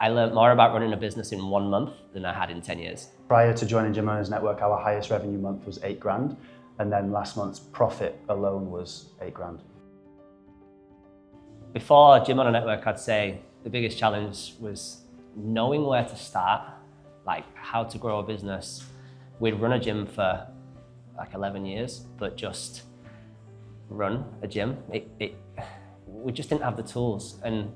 I learned more about running a business in 1 month than I had in 10 years. Prior to joining Gym Owners Network, our highest revenue month was 8 grand. And then last month's profit alone was 8 grand. Before Gym Owner Network, I'd say the biggest challenge was knowing where to start, like how to grow a business. We'd run a gym for like 11 years, but just run a gym. We just didn't have the tools, and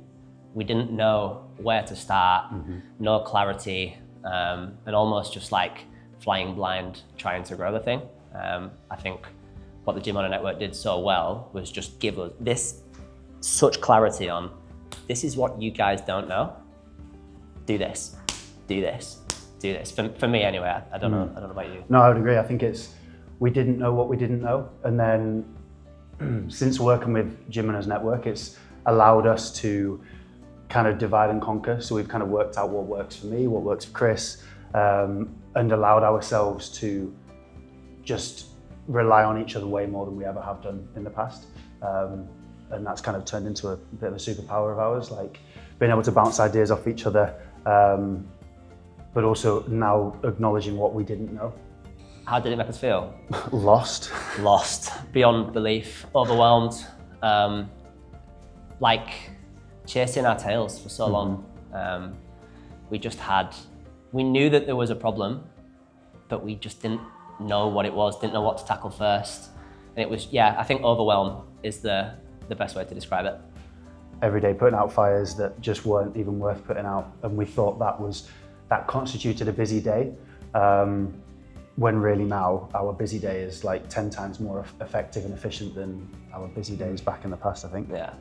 we didn't know where to start, no clarity, and almost just like flying blind trying to grow the thing. I think what the Gym Owner Network did so well was just give us such clarity on, this is what you guys don't know. Do this, do this, do this. For me anyway, I don't know about you. No, I would agree. I think we didn't know what we didn't know. And then since working with Gym Owners Network, it's allowed us to kind of divide and conquer. So we've kind of worked out what works for me, what works for Chris, and allowed ourselves to just rely on each other way more than we ever have done in the past. And that's kind of turned into a bit of a superpower of ours, like being able to bounce ideas off each other, but also now acknowledging what we didn't know. How did it make us feel? Lost. Lost, beyond belief, overwhelmed, like chasing our tails for so long. We knew that there was a problem, but we just didn't know what it was, didn't know what to tackle first. And it was, I think overwhelm is the best way to describe it. Every day putting out fires that just weren't even worth putting out. And we thought that constituted a busy day. When really now our busy day is like 10 times more effective and efficient than our busy days back in the past, I think. Yeah.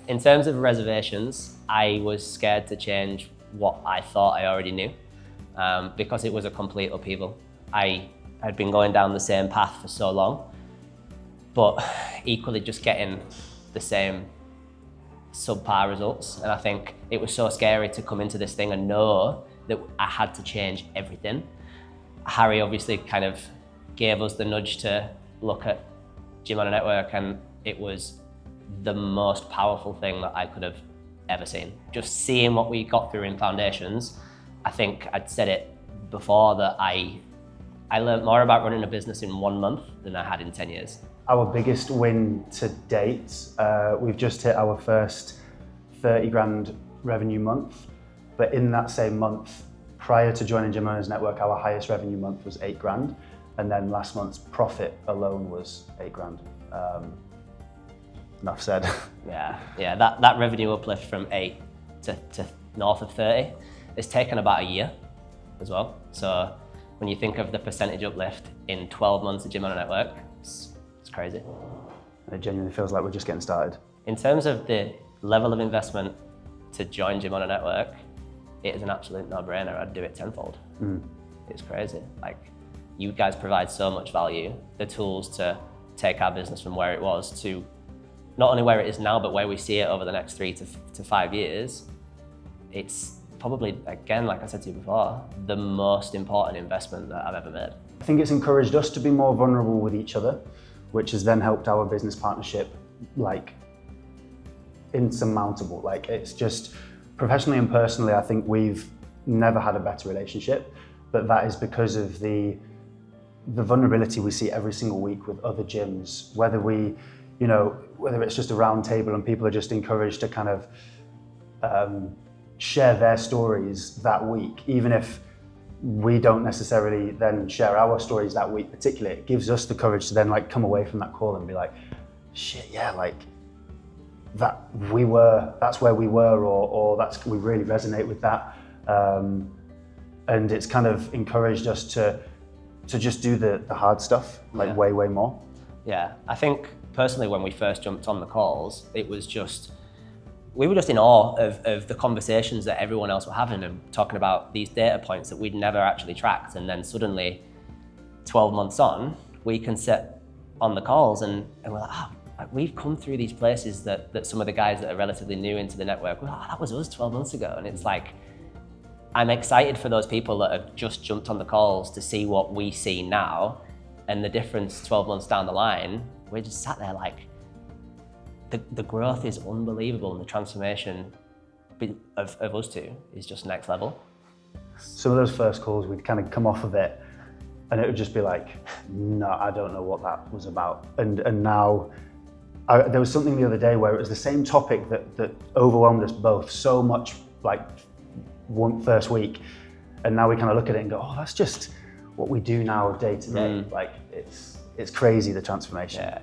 In terms of reservations, I was scared to change what I thought I already knew, because it was a complete upheaval. I had been going down the same path for so long, but equally just getting the same subpar results. And I think it was so scary to come into this thing and know that I had to change everything. Harry obviously kind of gave us the nudge to look at Gym Owner Network, and it was the most powerful thing that I could have ever seen. Just seeing what we got through in foundations, I think I'd said it before that I learned more about running a business in 1 month than I had in 10 years. Our biggest win to date, we've just hit our first 30 grand revenue month, but in that same month, prior to joining Gym Owners Network, our highest revenue month was 8 grand. And then last month's profit alone was 8 grand. Enough said. Yeah, that revenue uplift from 8 to north of 30, it's taken about a year as well. So when you think of the percentage uplift in 12 months of Gym Owner Network, it's crazy. It genuinely feels like we're just getting started. In terms of the level of investment to join Gym Owner Network, it is an absolute no-brainer. I'd do it tenfold. It's crazy. Like, you guys provide so much value, the tools to take our business from where it was to not only where it is now, but where we see it over the next 3 to 5 years. It's probably, again, like I said to you before, the most important investment that I've ever made. I think it's encouraged us to be more vulnerable with each other, which has then helped our business partnership, like, insurmountable. Like, it's just, professionally and personally, I think we've never had a better relationship, but that is because of the vulnerability we see every single week with other gyms, whether it's just a round table and people are just encouraged to kind of share their stories that week, even if we don't necessarily then share our stories that week particularly. It gives us the courage to then like come away from that call and be like, shit, yeah, like that's where we were, or we really resonate with that. And it's kind of encouraged us to just do the hard stuff, like way more. Yeah, I think personally when we first jumped on the calls, we were just in awe of the conversations that everyone else were having and talking about these data points that we'd never actually tracked. And then suddenly, 12 months on, we can sit on the calls and we're like, we've come through these places that some of the guys that are relatively new into the network, that was us 12 months ago. And it's like, I'm excited for those people that have just jumped on the calls to see what we see now, and the difference 12 months down the line, we're just sat there like, the growth is unbelievable and the transformation of us two is just next level. Some of those first calls, we'd kind of come off of it and it would just be like, no, I don't know what that was about. And now, there was something the other day where it was the same topic that overwhelmed us both so much, like one first week. And now we kind of look at it and go, oh, that's just what we do now day to day. Like it's crazy, the transformation. Yeah.